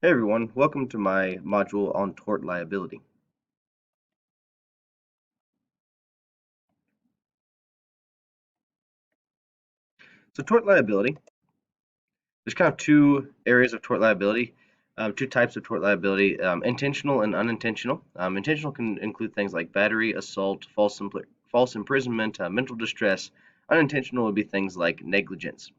Hey everyone, welcome to my module on tort liability. So tort liability, there's kind of two areas of tort liability, two types of tort liability, intentional and unintentional. Intentional can include things like battery, assault, false imprisonment, mental distress. Unintentional would be things like negligence.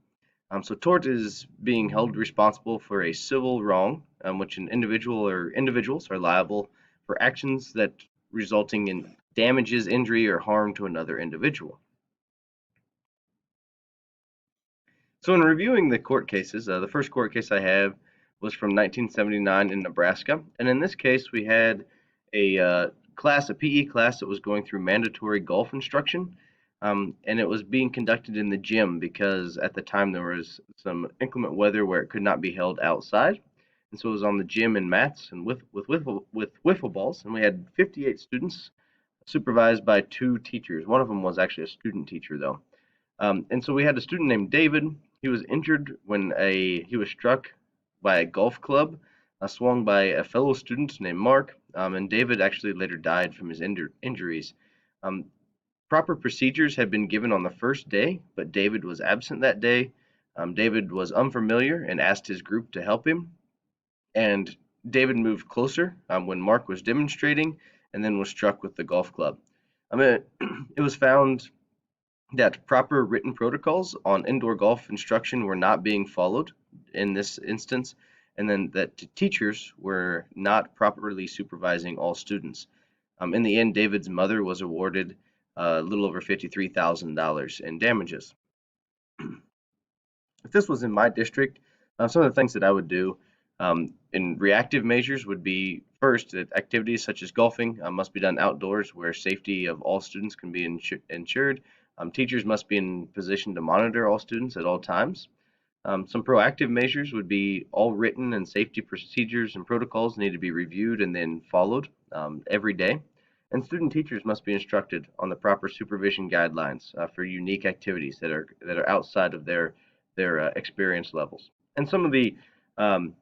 So tort is being held responsible for a civil wrong, which an individual or individuals are liable for actions that resulting in damages, injury, or harm to another individual. So in reviewing the court cases, the first court case I have was from 1979 in Nebraska, and in this case we had a PE class that was going through mandatory golf instruction, and it was being conducted in the gym because at the time there was some inclement weather where it could not be held outside, and so it was on the gym and mats and with wiffle balls, and we had 58 students supervised by two teachers. One of them was actually a student teacher though. And so we had a student named David. He was injured when he was struck by a golf club, swung by a fellow student named Mark. And David actually later died from his injuries. Um, Proper procedures had been given on the first day, but David was absent that day. David was unfamiliar and asked his group to help him. And David moved closer when Mark was demonstrating, and then was struck with the golf club. I mean, it was found that proper written protocols on indoor golf instruction were not being followed in this instance, and then that teachers were not properly supervising all students. In the end, David's mother was awarded a little over $53,000 in damages. If this was in my district, some of the things that I would do in reactive measures would be first that activities such as golfing must be done outdoors where safety of all students can be ensured. Teachers must be in position to monitor all students at all times. Some proactive measures would be all written and safety procedures and protocols need to be reviewed and then followed every day. And student teachers must be instructed on the proper supervision guidelines for unique activities that are outside of their experience levels. And um,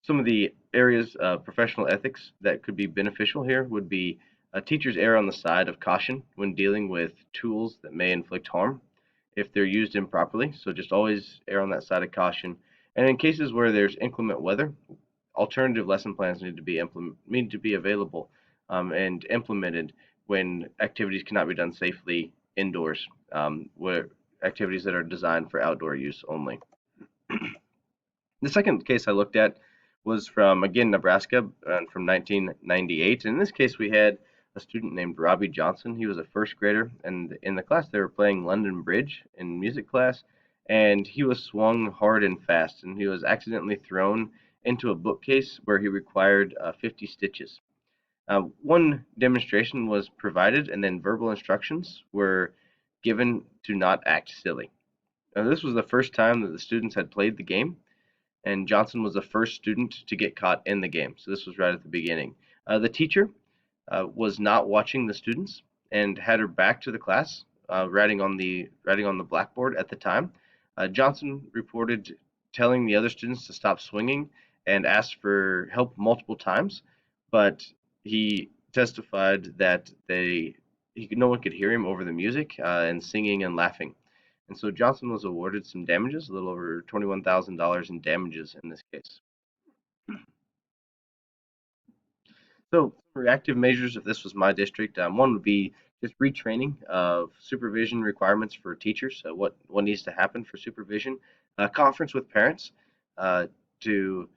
some of the areas of professional ethics that could be beneficial here would be teachers err on the side of caution when dealing with tools that may inflict harm if they're used improperly. So just always err on that side of caution. And in cases where there's inclement weather, alternative lesson plans need to be available and implemented when activities cannot be done safely indoors, where activities that are designed for outdoor use only. The second case I looked at was from, again, Nebraska from 1998. And in this case, we had a student named Robbie Johnson. He was a first grader, and in the class, they were playing London Bridge in music class, and he was swung hard and fast, and he was accidentally thrown into a bookcase where he required 50 stitches. One demonstration was provided, and then verbal instructions were given to not act silly. Now, this was the first time that the students had played the game, and Johnson was the first student to get caught in the game. So this was right at the beginning. The teacher was not watching the students and had her back to the class, writing on the blackboard at the time. Johnson reported telling the other students to stop swinging and asked for help multiple times, but he testified that no one could hear him over the music and singing and laughing. And so Johnson was awarded some damages, a little over $21,000 in damages in this case. So reactive measures, if this was my district, one would be just retraining of supervision requirements for teachers. So what needs to happen for supervision? Conference with parents uh, to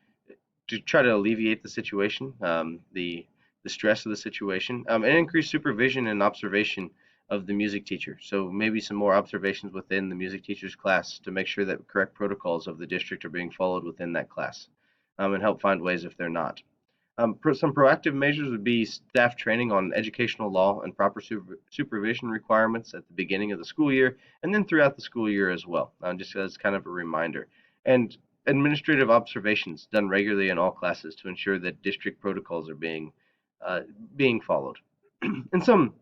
to try to alleviate the situation, the stress of the situation, and increase supervision and observation of the music teacher. So maybe some more observations within the music teacher's class to make sure that correct protocols of the district are being followed within that class, and help find ways if they're not. Some proactive measures would be staff training on educational law and proper supervision requirements at the beginning of the school year and then throughout the school year as well, just as kind of a reminder. And administrative observations done regularly in all classes to ensure that district protocols are uh, being followed. And some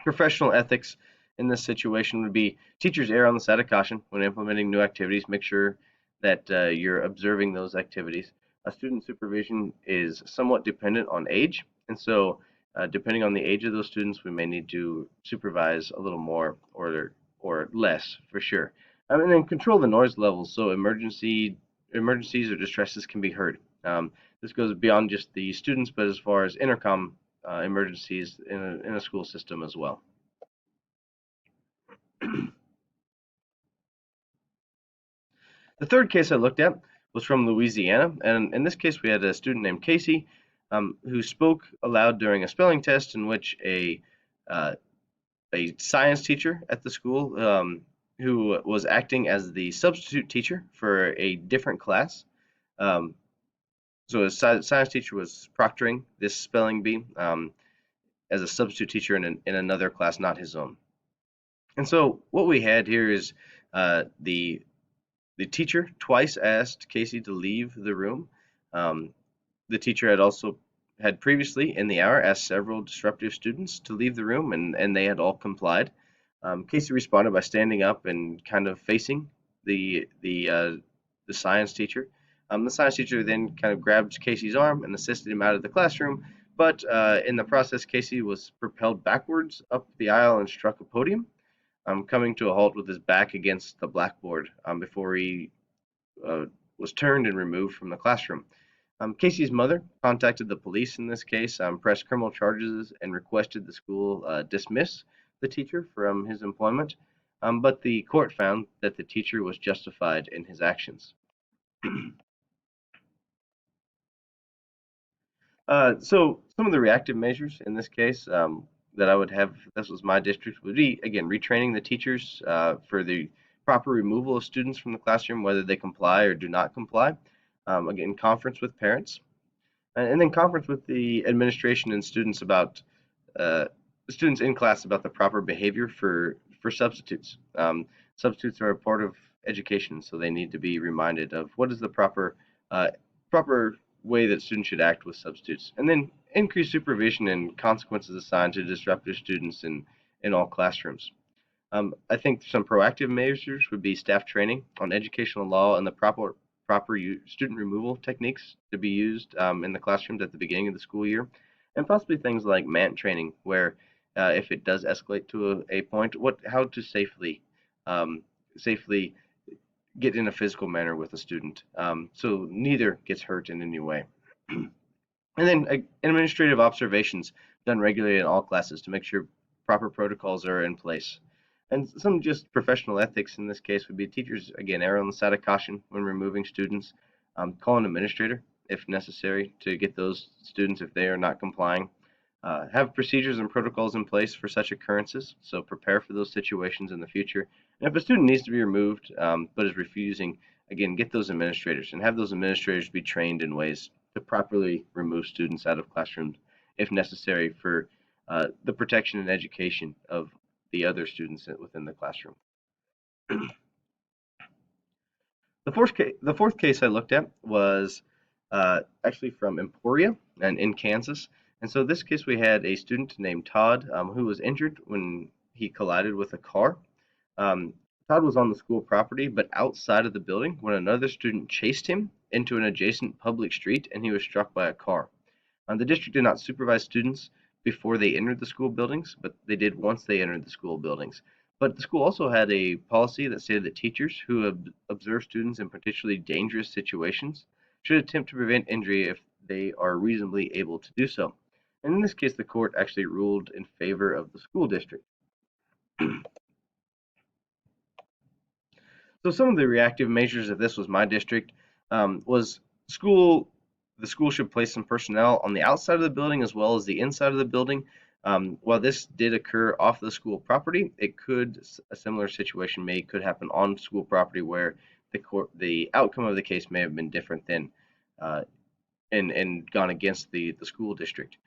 professional ethics in this situation would be teachers err on the side of caution when implementing new activities. Make sure that you're observing those activities. A student supervision is somewhat dependent on age, and so depending on the age of those students, we may need to supervise a little more or less for sure. And then control the noise levels so emergencies or distresses can be heard. This goes beyond just the students, but as far as intercom emergencies in a school system as well. The third case I looked at was from Louisiana, and in this case we had a student named Casey who spoke aloud during a spelling test in which uh, a science teacher at the school who was acting as the substitute teacher for a different class. Um, so a science teacher was proctoring this spelling bee as a substitute teacher in another class, not his own. And so what we had here is the teacher twice asked Casey to leave the room. Um, the teacher had previously in the hour asked several disruptive students to leave the room, and they had all complied. Casey responded by standing up and kind of facing the science teacher. The science teacher then kind of grabbed Casey's arm and assisted him out of the classroom, but in the process, Casey was propelled backwards up the aisle and struck a podium, coming to a halt with his back against the blackboard before he uh, was turned and removed from the classroom. Casey's mother contacted the police in this case, pressed criminal charges, and requested the school dismiss the teacher from his employment, but the court found that the teacher was justified in his actions. So some of the reactive measures in this case that I would have, if this was my district, would be, again, retraining the teachers for the proper removal of students from the classroom, whether they comply or do not comply. Again, conference with parents, and then conference with the administration and uh, students in class about the proper behavior for substitutes. Substitutes are a part of education, so they need to be reminded of what is the uh, proper way that students should act with substitutes, and then increase supervision and consequences assigned to disruptive students in all classrooms. I think some proactive measures would be staff training on educational law and the proper student removal techniques to be used in the classrooms at the beginning of the school year, and possibly things like MANT training, where if it does escalate to a point, how to um, safely get in a physical manner with a student, so neither gets hurt in any way. And then administrative observations done regularly in all classes to make sure proper protocols are in place. And some just professional ethics in this case would be teachers, again, err on the side of caution when removing students, call an administrator if necessary to get those students if they are not complying. Have procedures and protocols in place for such occurrences, so prepare for those situations in the future. And if a student needs to be removed but is refusing, again, get those administrators and have those administrators be trained in ways to properly remove students out of classrooms if necessary for the protection and education of the other students within the classroom. The fourth case I looked at was actually from Emporia and in Kansas. And so this case we had a student named Todd who was injured when he collided with a car. Um, Todd was on the school property, but outside of the building when another student chased him into an adjacent public street and he was struck by a car. The district did not supervise students before they entered the school buildings, but they did once they entered the school buildings. But the school also had a policy that stated that teachers who observe students in potentially dangerous situations should attempt to prevent injury if they are reasonably able to do so. And in this case, the court actually ruled in favor of the school district. So some of the reactive measures, if this was my district, was school. The school should place some personnel on the outside of the building as well as the inside of the building. While this did occur off the school property, a similar situation could happen on school property where the outcome of the case may have been different than uh, and gone against the school district.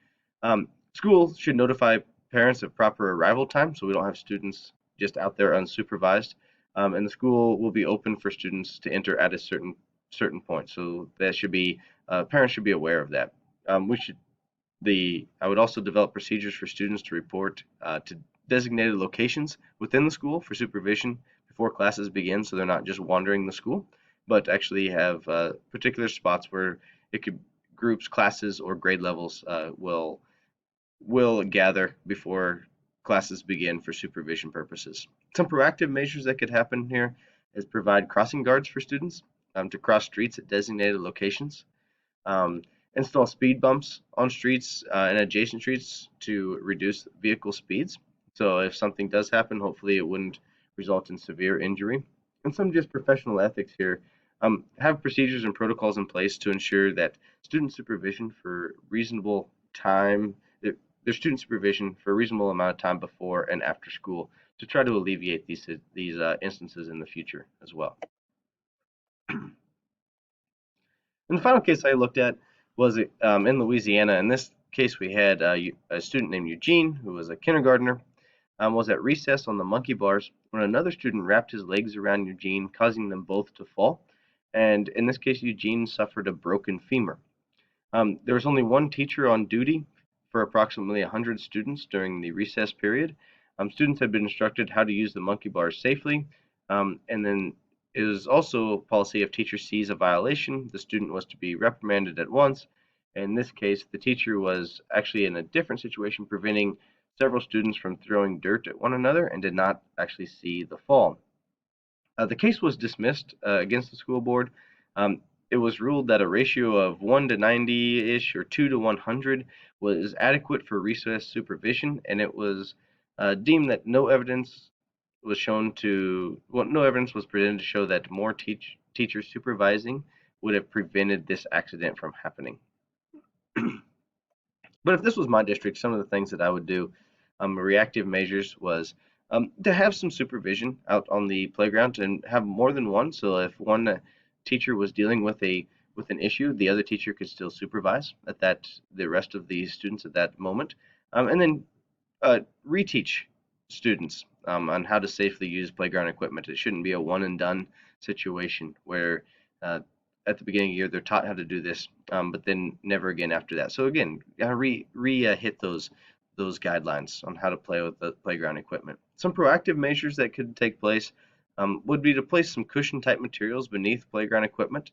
Schools should notify parents of proper arrival time so we don't have students just out there unsupervised. And the school will be open for students to enter at a certain point. So that should be parents should be aware of that. We should I would also develop procedures for students to report to designated locations within the school for supervision before classes begin, so they're not just wandering the school, but actually have particular spots where it could groups, classes, or grade levels will gather before classes begin for supervision purposes. Some proactive measures that could happen here is provide crossing guards for students to cross streets at designated locations, um, install speed bumps on streets and adjacent streets to reduce vehicle speeds. So if something does happen, hopefully it wouldn't result in severe injury. And some just professional ethics here. Have procedures and protocols in place to ensure that student supervision for reasonable time, their student supervision for a reasonable amount of time before and after school to try to alleviate these instances in the future as well. And the final case I looked at was in Louisiana. In this case, we had a student named Eugene, who was a kindergartner, was at recess on the monkey bars when another student wrapped his legs around Eugene, causing them both to fall. And in this case, Eugene suffered a broken femur. There was only one teacher on duty for approximately 100 students during the recess period. Students had been instructed how to use the monkey bars safely, and then it was also a policy if teacher sees a violation, the student was to be reprimanded at once. In this case, the teacher was actually in a different situation, preventing several students from throwing dirt at one another and did not actually see the fall. The case was dismissed against the school board. Um, it was ruled that a ratio of 1 to 90-ish or 2 to 100 was adequate for recess supervision, and it was deemed that no evidence was presented to show that more teachers supervising would have prevented this accident from happening. But if this was my district, some of the things that I would do, reactive measures, was to have some supervision out on the playground and have more than one. So if one teacher was dealing with an issue, the other teacher could still supervise the rest of the students at that moment, and then reteach students on how to safely use playground equipment. It shouldn't be a one and done situation where uh, at the beginning of the year they're taught how to do this, but then never again after that. So again, hit those guidelines on how to play with the playground equipment. Some proactive measures that could take place would be to place some cushion type materials beneath playground equipment,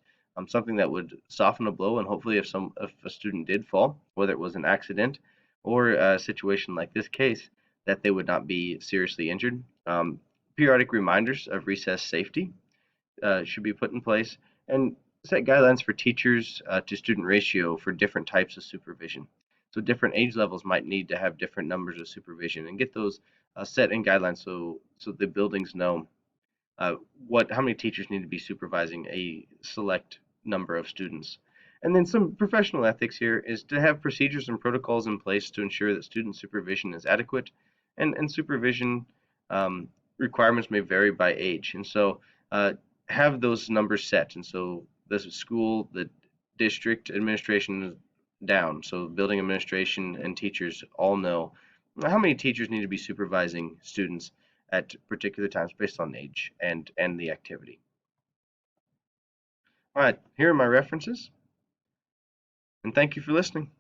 something that would soften a blow, and hopefully if a student did fall, whether it was an accident or a situation like this case, that they would not be seriously injured. Periodic reminders of recess safety should be put in place, and set guidelines for teachers to student ratio for different types of supervision. So different age levels might need to have different numbers of supervision, and get those set in guidelines so the buildings know uh, how many teachers need to be supervising a select number of students. And then some professional ethics here is to have procedures and protocols in place to ensure that student supervision is adequate, and supervision um, requirements may vary by age. And so have those numbers set. And so the district administration is down. So building administration and teachers all know how many teachers need to be supervising students at particular times based on age and the activity. All right, here are my references, and thank you for listening.